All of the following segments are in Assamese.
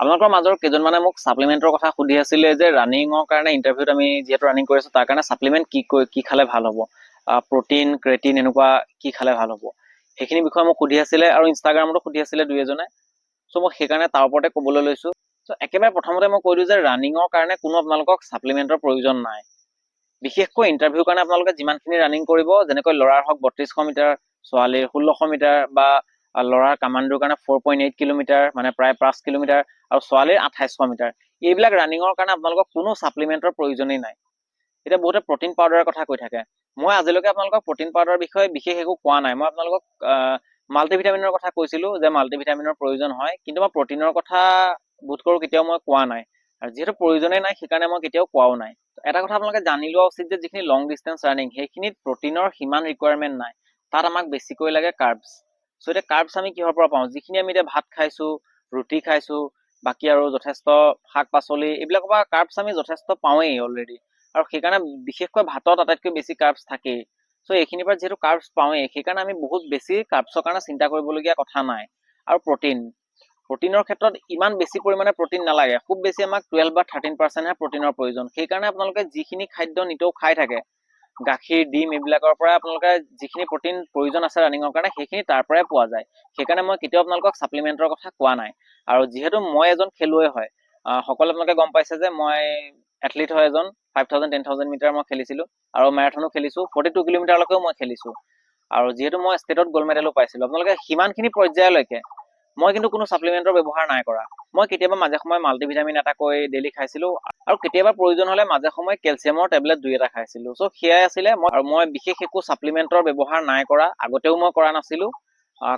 আপোনালোকৰ মাজৰ কেইজনমানে মোক সাপ্লিমেন্টৰ কথা সুধি আছিলে যে ৰানিঙৰ কাৰণে ইন্টাৰভিউত আমি যেহেতু ৰানিং কৰি আছো তাৰ কাৰণে সাপ্লিমেন্ট কি খালে ভাল হ'ব, প্ৰটিন ক্ৰেটিন এনেকুৱা কি খালে ভাল হ'ব, সেইখিনি বিষয়ে মোক সুধি আছিলে আৰু ইনষ্টাগ্ৰামতো সুধি আছিলে দুই এজনে। চ' মই সেইকাৰণে তাৰ ওপৰতে ক'বলৈ লৈছো। চ' একেবাৰে প্ৰথমতে মই কৈ দিওঁ যে ৰানিঙৰ কাৰণে কোনো আপোনালোকক সাপ্লিমেন্টৰ প্ৰয়োজন নাই। বিশেষকৈ ইন্টাৰভিউৰ কাৰণে আপোনালোকে যিমানখিনি ৰানিং কৰিব, যেনেকৈ ল'ৰাৰ হওক 3200 মিটাৰ, ছোৱালীৰ 1600 মিটাৰ বা ল'ৰাৰ কামাণ্ডোৰ কাৰণে 4.8 কিলোমিটাৰ মানে প্ৰায় 5 কিলোমিটাৰ আৰু ছোৱালীৰ 2800 মিটাৰ, এইবিলাক ৰানিঙৰ কাৰণে আপোনালোকক কোনো সাপ্লিমেন্টৰ প্ৰয়োজনেই নাই। এতিয়া বহুতে প্ৰটিন পাউডাৰৰ কথা কৈ থাকে। মই আজিলৈকে আপোনালোকক প্ৰটিন পাউডাৰৰ বিষয়ে বিশেষ একো কোৱা নাই। মই আপোনালোকক মাল্টিভিটামিনৰ কথা কৈছিলো যে মাল্টিভিটামিনৰ প্ৰয়োজন হয়, কিন্তু মই প্ৰটিনৰ কথা বোধ কৰো কেতিয়াও মই কোৱা নাই। আৰু যিহেতু প্ৰয়োজনেই নাই সেইকাৰণে মই কেতিয়াও কোৱাও নাই। এটা কথা আপোনালোকে জানি লোৱা উচিত যে যিখিনি লং ডিষ্টেন্স ৰানিং সেইখিনিত প্ৰটিনৰ সিমান ৰিকুৱাৰমেণ্ট নাই, তাত আমাক বেছিকৈ লাগে কাৰ্বছ। চ' এতিয়া কাৰ্বছ আমি কিহৰ পৰা পাওঁ? যিখিনি আমি এতিয়া ভাত খাইছো, ৰুটি খাইছো, বাকী আৰু যথেষ্ট শাক পাচলি, এইবিলাকৰ পৰা কাৰ্বছ আমি যথেষ্ট পাওঁৱেই অলৰেডি, আৰু সেইকাৰণে বিশেষকৈ ভাতত আটাইতকৈ বেছি কাৰ্বছ থাকেই। চ' এইখিনিৰ পৰা যিহেতু কাৰ্বছ পাওঁৱেই, সেইকাৰণে আমি বহুত বেছি কাৰ্বছৰ কাৰণে চিন্তা কৰিবলগীয়া কথা নাই। আৰু প্ৰটিনৰ ক্ষেত্ৰত ইমান বেছি পৰিমাণে প্ৰটিন নালাগে, খুব বেছি আমাক 12 বা 13%হে প্ৰটিনৰ প্ৰয়োজন। সেইকাৰণে আপোনালোকে যিখিনি খাদ্য নিতৌ খাই থাকে, গাখীৰ ডিম এইবিলাকৰ পৰা আপোনালোকে যিখিনি প্ৰটিন প্ৰয়োজন আছে ৰানিঙৰ কাৰণে সেইখিনি তাৰ পৰাই পোৱা যায়। সেইকাৰণে মই কেতিয়াও আপোনালোকক সাপ্লিমেন্টৰ কথা কোৱা নাই। আৰু যিহেতু মই এজন খেলুৱৈ হয়, সকলো আপোনালোকে গম পাইছে যে মই এথলিট হয় এজন। 5000 10,000 মিটাৰ মই খেলিছিলো আৰু মেৰাথনো খেলিছো, 42 কিলোমিটাৰলৈকেও মই খেলিছো। আৰু যিহেতু মই ষ্টেটত গ'ল্ড মেডেলো পাইছিলো, আপোনালোকে সিমানখিনি পৰ্যায়লৈকে মই কিন্তু কোনো সাপ্লিমেন্টৰ ব্যৱহাৰ নাই কৰা। মই কেতিয়াবা মাজে সময়ে মাল্টিভিটামিন এটাকৈ ডেইলি খাইছিলো আৰু কেতিয়াবা প্ৰয়োজন হলে মাজে সময়ে কেলছিয়ামৰ টেবলেট 2-এটা খাইছিলো। চ' সেয়াই আছিলে। মই বিশেষ একো সাপ্লিমেন্টৰ ব্যৱহাৰ নাই কৰা, আগতেও মই কৰা নাছিলো।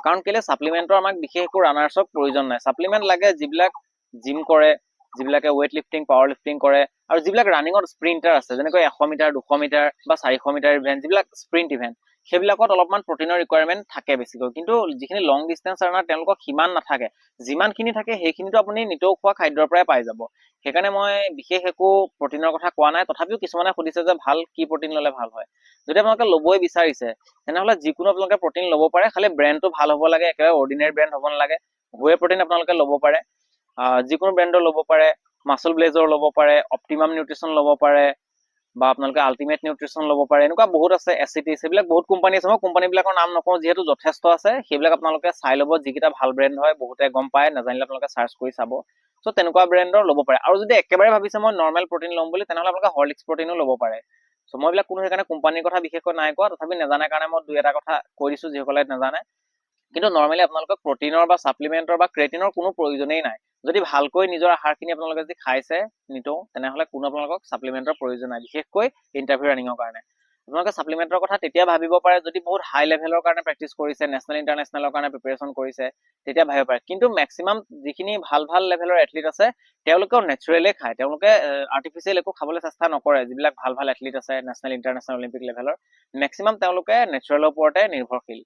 কাৰণ কেলে সাপ্লিমেন্টৰ আমাক বিশেষ একো ৰানাৰ্ছক প্ৰয়োজন নাই। সাপ্লিমেন্ট লাগে যিবিলাক জিম কৰে, যিবিলাকে ৱেইট লিফটিং পাৱাৰ লিফটিং কৰে, আৰু যিবিলাক ৰানিঙত স্প্ৰিণ্টাৰ আছে, যেনেকৈ 100 মিটাৰ 200 মিটাৰ বা 400 মিটাৰ ইভেন্ট, যিবিলাক স্প্ৰিণ্ট ইভেন্ট, সেইবিলাকত অলপমান প্ৰটিনৰ ৰিকুৱাৰমেণ্ট থাকে বেছিকৈ। কিন্তু যিখিনি লং ডিষ্টেন্স ৰানাৰ তেওঁলোকক সিমান নাথাকে। যিমানখিনি থাকে সেইখিনিতো আপুনি নিতৌ খোৱা খাদ্যৰ পৰাই পাই যাব। সেইকাৰণে মই বিশেষ একো প্ৰটিনৰ কথা কোৱা নাই। তথাপিও কিছুমানে সুধিছে যে ভাল কি প্ৰটিন ললে ভাল হয়। যদি আপোনালোকে ল'বই বিচাৰিছে তেনেহলে যিকোনো আপোনালোকে প্ৰটিন ল'ব পাৰে, খালি ব্ৰেণ্ডটো ভাল হ'ব লাগে, একেবাৰে অৰ্ডিনেৰী ব্ৰেণ্ড হ'ব নালাগে। হুৱে প্ৰটিন আপোনালোকে ল'ব পাৰে, যিকোনো ব্ৰেণ্ডৰ ল'ব পাৰে, মাছল ব্লেজৰ ল'ব পাৰে, অপ্টিমাম নিউট্ৰিচন ল'ব পাৰে, বা আপোনালোকে আল্টিমেট নিউট্ৰিচন ল'ব পাৰে। এনেকুৱা বহুত আছে, এচিটিছ, সেইবিলাক বহুত কোম্পানী আছে। মই কোম্পানীবিলাকৰ নাম নকওঁ যিহেতু যথেষ্ট আছে। সেইবিলাক আপোনালোকে চাই ল'ব, যিকেইটা ভাল ব্ৰেণ্ড হয়, বহুতে গম পায়, নাজানিলে আপোনালোকে চাৰ্চ কৰি চাব। চ' তেনেকুৱা ব্ৰেণ্ডৰ ল'ব পাৰে। আৰু যদি একেবাৰে ভাবিছে মই নৰ্মেল প্ৰটিন ল'ম বুলি, তেনেহ'লে আপোনালোকে হৰলিক্স প্ৰটিনো ল'ব পাৰে। চ' মই এইবিলাক কোনো সেইকাৰণে কোম্পানীৰ কথা বিশেষকৈ নাই কোৱা, তথাপি নাজানে কাৰণে মই 2-এটা কথা কৈ দিছো যিসকলে নাজানে। কিন্তু নৰ্মেলি আপোনালোকক প্ৰটিনৰ বা সাপ্লিমেন্টৰ বা ক্ৰেটিনৰ কোনো প্ৰয়োজনেই নাই। যদি ভালকৈ নিজৰ আহাৰখিনি আপোনালোকে যদি খাইছে নিতৌ, তেনেহ'লে কোনো আপোনালোকক সাপ্লিমেন্টৰ প্ৰয়োজন নাই, বিশেষকৈ ইন্টাৰভিউ ৰানিঙৰ কাৰণে। আপোনালোকে সাপ্লিমেন্টৰ কথা তেতিয়া ভাবিব পাৰে যদি বহুত হাই লেভেলৰ কাৰণে প্ৰেক্টিচ কৰিছে, নেশ্যনেল ইণ্টাৰনেশ্যনেলৰ কাৰণে প্ৰিপেৰেশ্যন কৰিছে, তেতিয়া ভাবিব পাৰে। কিন্তু মেক্সিমাম যিখিনি ভাল লেভেলৰ এথলিট আছে তেওঁলোকেও নেচাৰেলে খায়, তেওঁলোকে আৰ্টিফিচিয়েল একো খাবলৈ চেষ্টা নকৰে। যিবিলাক ভাল এথলিট আছে নেশ্যনেল ইণ্টাৰনেশ্যনেল অলিম্পিক লেভেলৰ, মেক্সিমাম তেওঁলোকে নেচাৰেলৰ ওপৰতে নিৰ্ভৰশীল।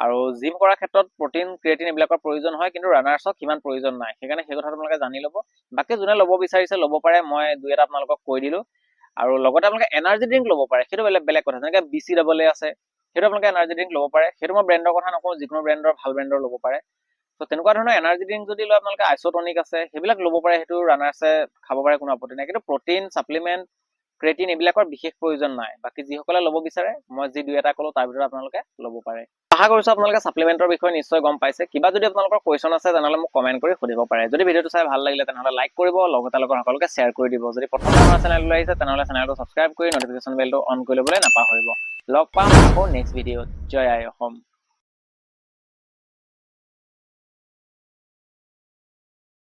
আৰু জিম কৰাৰ ক্ষেত্ৰত প্ৰটিন ক্ৰিয়েটিন এইবিলাকৰ প্ৰয়োজন হয়, কিন্তু ৰানাৰ্ছক সিমান প্ৰয়োজন নাই। সেইকাৰণে সেই কথাটো আপোনালোকে জানি ল'ব। বাকী যোনে ল'ব বিচাৰিছে ল'ব পাৰে, মই 2-এটা আপোনালোকক কৈ দিলো। আৰু লগতে আপোনালোকে এনাৰ্জি ড্ৰিংক ল'ব পাৰে, সেইটো বেলেগ কথা। যেনেকৈ BCAA আছে, সেইটো আপোনালোকে এনাৰ্জি ড্ৰিংক ল'ব পাৰে। সেইটো মই ব্ৰেণ্ডৰ কথা নকওঁ, যিকোনো ব্ৰেণ্ডৰ ভাল ব্ৰেণ্ডৰ ল'ব পাৰে। ত' তেনেকুৱা ধৰণৰ এনাৰ্জি ড্ৰিংক যদি লয় আপোনালোকে, আইচটনিক আছে, সেইবিলাক ল'ব পাৰে। সেইটো ৰানাৰ্ছে খাব পাৰে, কোনো আপত্তি নাই। কিন্তু প্ৰটিন সাপ্লিমেন্ট ক্ৰেটিন এইবিলাকৰ বিশেষ প্ৰয়োজন নাই। বাকী যিসকলে ল'ব বিচাৰে, মই যি 2-এটা ক'লো তাৰ ভিতৰত আপোনালোকে ল'ব পাৰে। আশা কৰিছো আপোনালোকে সাপ্লিমেন্টৰ বিষয়ে নিশ্চয় গম পাইছে। কিবা যদি আপোনালোকৰ কুৱেশ্যন আছে তেনেহ'লে মোক কমেন্ট কৰি সুধিব পাৰে। যদি ভিডিঅ'টো চাই ভাল লাগিলে তেনেহ'লে লাইক কৰিব, লগতে সকলোকে শ্বেয়াৰ কৰি দিব। যদি প্ৰথমবাৰ আমাৰ চেনেললৈ আহিছে তেনেহ'লে চেনেলটো ছাবস্ক্ৰাইব কৰি নটিফিকেশ্যন বেলটো অন কৰি ল'বলৈ নাপাহৰিব। লগ পাম আকৌ নেক্সট ভিডিঅ'ত। জয় আই অসম।